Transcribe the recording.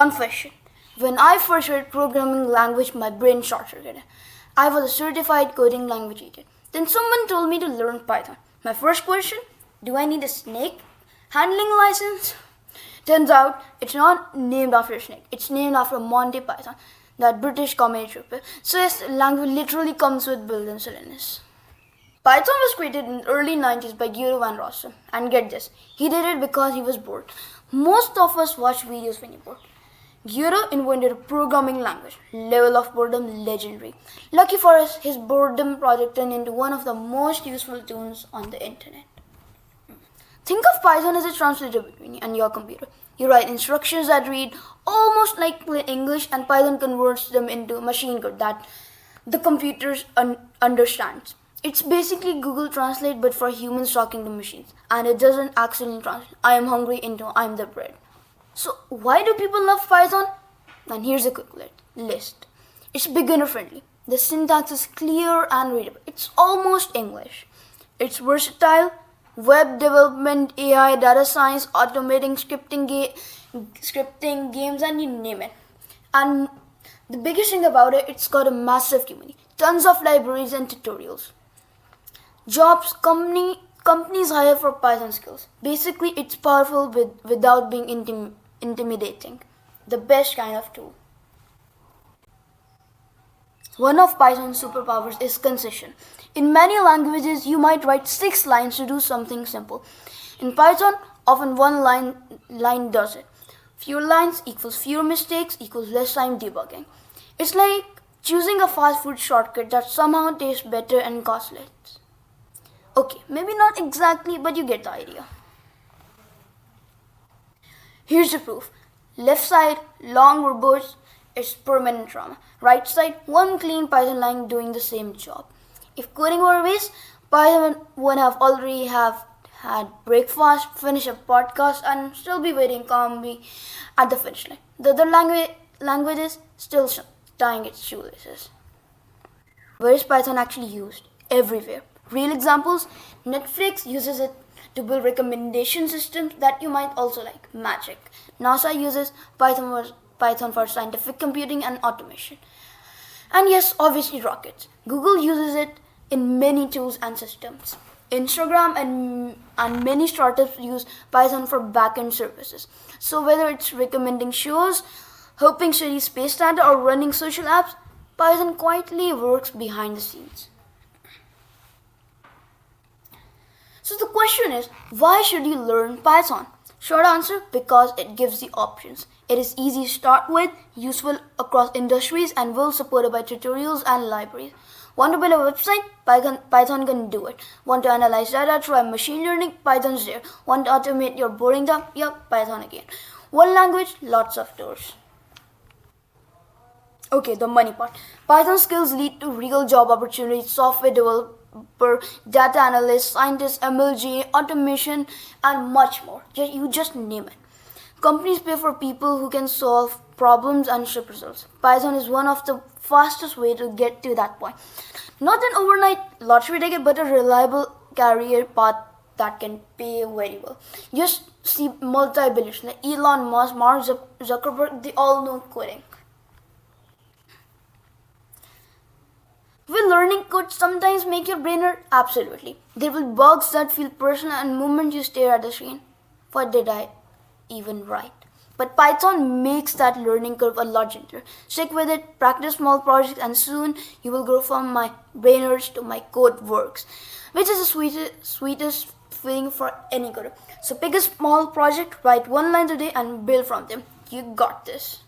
Confession. When I first read programming language, my brain short-circuited. I was a certified coding language idiot. Then someone told me to learn Python. My first question, do I need a snake handling license? Turns out it's not named after a snake. It's named after Monty Python, that British comedy troupe. So yes, language literally comes with built-in silliness. Python was created in the early 90s by Guru van Rossum. And get this, he did it because he was bored. Most of us watch videos when you're bored. Guru invented a programming language. Level of boredom legendary. Lucky for us, his boredom project turned into one of the most useful tools on the internet. Think of Python as a translator between you and your computer. You write instructions that read almost like plain English, and Python converts them into machine code that the computer understands. It's basically Google Translate but for humans talking to machines. And it doesn't accidentally translate I am hungry into I'm the bread. So why do people love Python? And here's a quick list. It's beginner friendly. The syntax is clear and readable. It's almost English. It's versatile. Web development, AI, data science, automating, scripting, games, and you name it. And the biggest thing about it, it's got a massive community. Tons of libraries and tutorials. Jobs, companies hire for Python skills. Basically, it's powerful without being intimidating. The best kind of tool. One of Python's superpowers is concision. In many languages, you might write 6 lines to do something simple. In Python, often one line does it. Fewer lines equals fewer mistakes equals less time debugging. It's like choosing a fast food shortcut that somehow tastes better and costs less. Okay, maybe not exactly, but you get the idea. Here's the proof. Left side, long verbose, it's permanent trauma. Right side, one clean Python line doing the same job. If coding were a waste, Python would have already had breakfast, finish a podcast, and still be waiting calmly at the finish line. The other language is still tying its shoelaces. Where is Python actually used? Everywhere. Real examples, Netflix uses it to build recommendation systems that you might also like. Magic. NASA uses Python for scientific computing and automation. And yes, obviously rockets. Google uses it in many tools and systems. Instagram and many startups use Python for backend services. So whether it's recommending shows, helping study space data, or running social apps, Python quietly works behind the scenes. So the question is, why should you learn Python? Short answer, because it gives the options. It is easy to start with, useful across industries, and well supported by tutorials and libraries. Want to build a website? Python can do it. Want to analyze data, try machine learning? Python's there. Want to automate your boring job? Yep, Python again. One language, lots of doors. Okay, the money part. Python skills lead to real job opportunities, software developer, data analyst, scientist, MLG, automation, and much more. You just name it. Companies pay for people who can solve problems and ship results. Python is one of the fastest way to get to that point. Not an overnight lottery ticket, but a reliable career path that can pay very well. Just see multi-billionaires like Elon Musk, Mark Zuckerberg, they all know coding. Will learning code sometimes make your brain hurt? Absolutely. There will be bugs that feel personal and moment you stare at the screen. What did I even write? But Python makes that learning curve a lot gentler. Stick with it, practice small projects, and soon you will grow from my brain hurts to my code works, which is the sweetest feeling for any coder. So pick a small project, write 1 line today, and build from them. You got this.